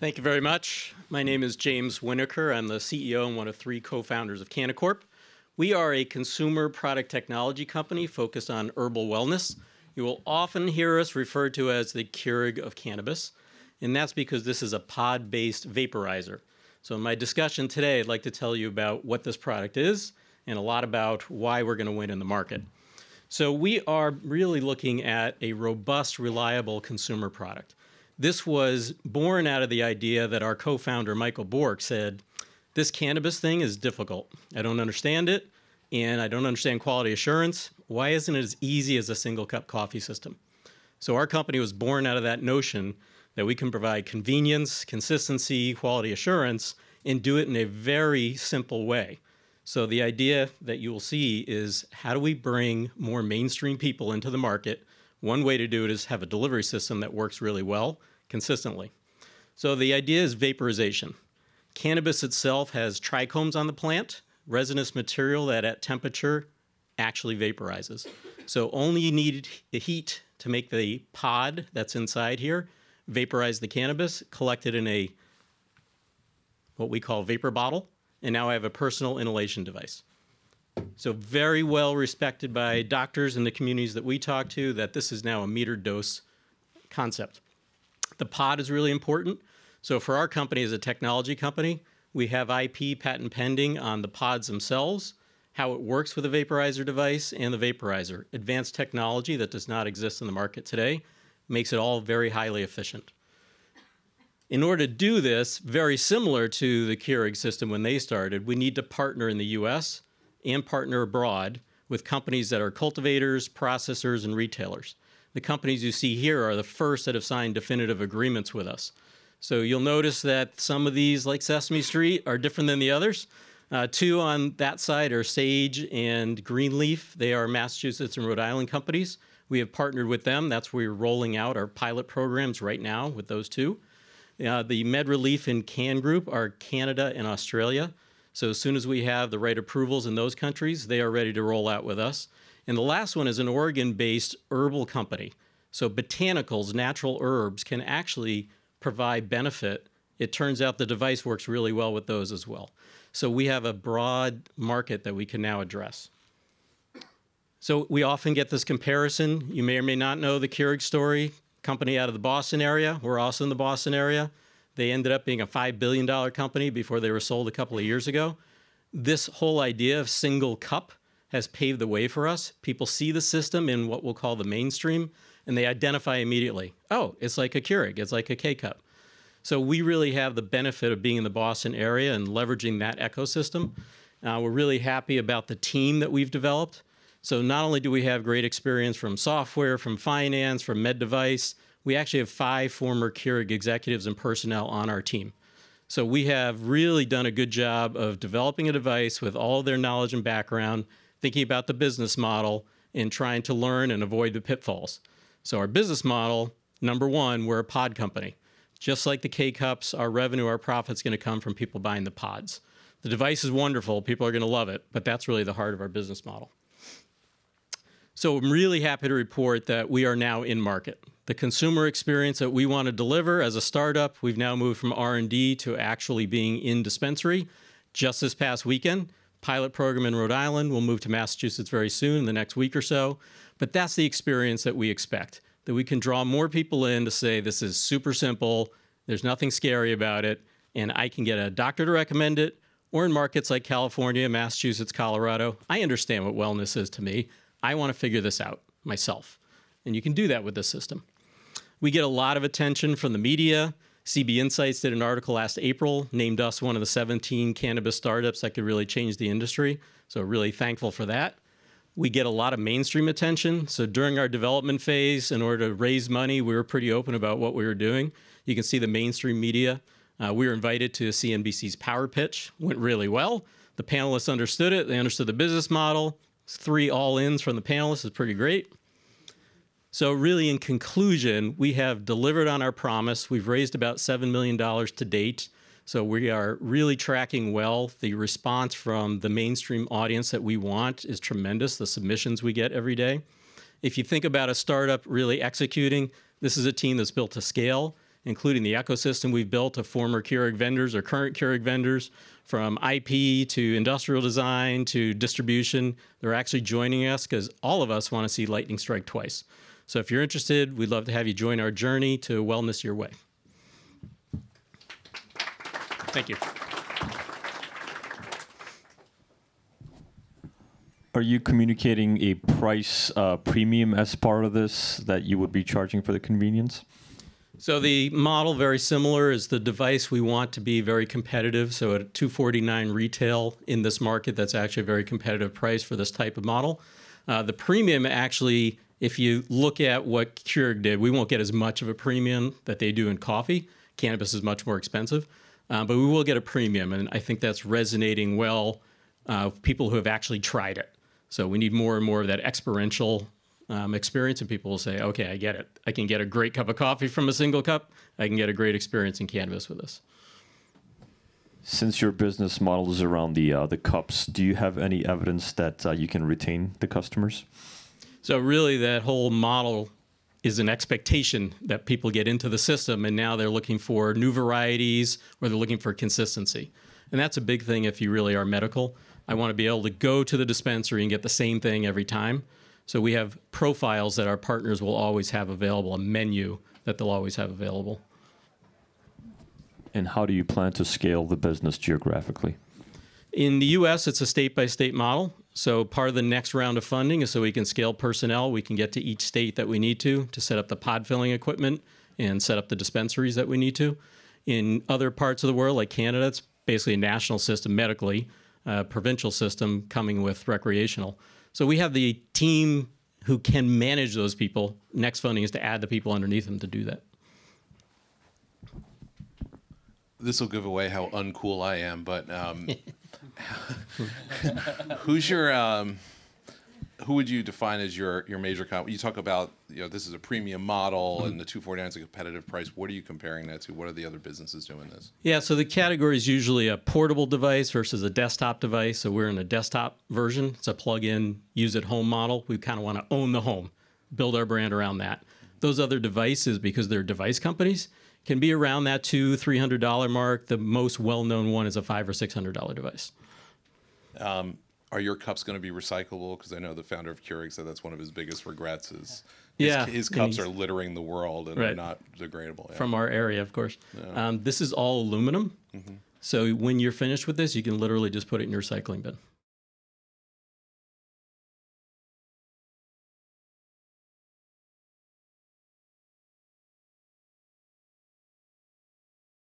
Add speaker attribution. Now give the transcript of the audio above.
Speaker 1: Thank you very much. My name is James Winokur. I'm the CEO and one of 3 co-founders of CannaKorp. We are a consumer product technology company focused on herbal wellness. You will often hear us referred to as the Keurig of cannabis, and that's because this is a pod-based vaporizer. So in my discussion today, I'd like to tell you about what this product is and a lot about why we're going to win in the market. So we are really looking at a robust, reliable consumer product. This was born out of the idea that our co-founder, Michael Bork, said, this cannabis thing is difficult. I don't understand it, and I don't understand quality assurance. Why isn't it as easy as a single cup coffee system? So our company was born out of that notion that we can provide convenience, consistency, quality assurance, and do it in a very simple way. So the idea that you will see is, how do we bring more mainstream people into the market? One way to do it is have a delivery system that works really well, consistently. So the idea is vaporization. Cannabis itself has trichomes on the plant, resinous material that at temperature actually vaporizes. So only you need the heat to make the pod that's inside here vaporize the cannabis, collect it in a what we call vapor bottle, and now I have a personal inhalation device. So very well respected by doctors in the communities that we talk to, that this is now a metered dose concept. The pod is really important. So for our company as a technology company, we have IP patent pending on the pods themselves, how it works with a vaporizer device and the vaporizer. Advanced technology that does not exist in the market today makes it all very highly efficient. In order to do this, very similar to the Keurig system when they started, we need to partner in the US and partner abroad with companies that are cultivators, processors, and retailers. The companies you see here are the first that have signed definitive agreements with us. So you'll notice that some of these, like Sesame Street, are different than the others. 2 on that side are Sage and Greenleaf. They are Massachusetts and Rhode Island companies. We have partnered with them. That's where we're rolling out our pilot programs right now with those 2. The MedRelief and Can Group are Canada and Australia. So as soon as we have the right approvals in those countries, they are ready to roll out with us. And the last one is an Oregon-based herbal company. So botanicals, natural herbs, can actually provide benefit. It turns out the device works really well with those as well. So we have a broad market that we can now address. So we often get this comparison. You may or may not know the Keurig story. Company out of the Boston area. We're also in the Boston area. They ended up being a $5 billion company before they were sold a couple of years ago. This whole idea of single cup has paved the way for us. People see the system in what we'll call the mainstream, and they identify immediately. Oh, it's like a Keurig. It's like a K-cup. So we really have the benefit of being in the Boston area and leveraging that ecosystem. We're really happy about the team that we've developed. So not only do we have great experience from software, from finance, from med device, we actually have 5 former Keurig executives and personnel on our team. So we have really done a good job of developing a device with all of their knowledge and background, thinking about the business model, and trying to learn and avoid the pitfalls. So our business model, number 1, we're a pod company. Just like the K-Cups, our revenue, our profit's going to come from people buying the pods. The device is wonderful. People are going to love it, but that's really the heart of our business model. So I'm really happy to report that we are now in market. The consumer experience that we want to deliver as a startup, we've now moved from R&D to actually being in dispensary. Just this past weekend, pilot program in Rhode Island. We'll move to Massachusetts very soon, in the next week or so. But that's the experience that we expect, that we can draw more people in to say, this is super simple, there's nothing scary about it, and I can get a doctor to recommend it, or in markets like California, Massachusetts, Colorado, I understand what wellness is to me. I want to figure this out myself. And you can do that with this system. We get a lot of attention from the media. CB Insights did an article last April, named us one of the 17 cannabis startups that could really change the industry. So really thankful for that. We get a lot of mainstream attention. So during our development phase, in order to raise money, we were pretty open about what we were doing. You can see the mainstream media. We were invited to CNBC's Power Pitch. Went really well. The panelists understood it. They understood the business model. 3 all-ins from the panelists is pretty great. So really, in conclusion, we have delivered on our promise. We've raised about $7 million to date. So we are really tracking well. The response from the mainstream audience that we want is tremendous, the submissions we get every day. If you think about a startup really executing, this is a team that's built to scale. including the ecosystem we've built of former Keurig vendors or current Keurig vendors, from IP to industrial design to distribution. They're actually joining us because all of us want to see lightning strike twice. So if you're interested, we'd love to have you join our journey to wellness your way. Thank you.
Speaker 2: Are you communicating a price premium as part of this that you would be charging for the convenience?
Speaker 1: So the model, very similar, is the device we want to be very competitive. So at $249 retail in this market, that's actually a very competitive price for this type of model. The premium actually, if you look at what Keurig did, we won't get as much of a premium that they do in coffee. Cannabis is much more expensive, but we will get a premium. And I think that's resonating well with people who have actually tried it. So we need more and more of that experiential experience, and people will say, okay, I get it. I can get a great cup of coffee from a single cup. I can get a great experience in cannabis with this.
Speaker 2: Since your business model is around the cups, do you have any evidence that you can retain the customers?
Speaker 1: So really that whole model is an expectation that people get into the system, and now they're looking for new varieties or they're looking for consistency. And that's a big thing if you really are medical. I want to be able to go to the dispensary and get the same thing every time. So we have profiles that our partners will always have available, a menu that they'll always have available.
Speaker 2: And how do you plan to scale the business geographically?
Speaker 1: In the U.S., it's a state-by-state model. So part of the next round of funding is so we can scale personnel. We can get to each state that we need to set up the pod filling equipment and set up the dispensaries that we need to. In other parts of the world, like Canada, it's basically a national system medically, provincial system coming with recreational. So we have the team who can manage those people. Next funding is to add the people underneath them to do that.
Speaker 3: This will give away how uncool I am, but who's your who would you define as your major company? You talk about, this is a premium model and the $249 is a competitive price. What are you comparing that to? What are the other businesses doing this?
Speaker 1: Yeah, so the category is usually a portable device versus a desktop device. So we're in a desktop version. It's a plug-in, use-at-home model. We kind of want to own the home, build our brand around that. Those other devices, because they're device companies, can be around that $200, $300 mark. The most well-known one is a $500 or $600 device.
Speaker 3: Are your cups going to be recyclable? Because I know the founder of Keurig said that's one of his biggest regrets is his cups are littering the world and they're not degradable. Yeah.
Speaker 1: From our area, of course. Yeah. This is all aluminum. Mm-hmm. So when you're finished with this, you can literally just put it in your recycling bin.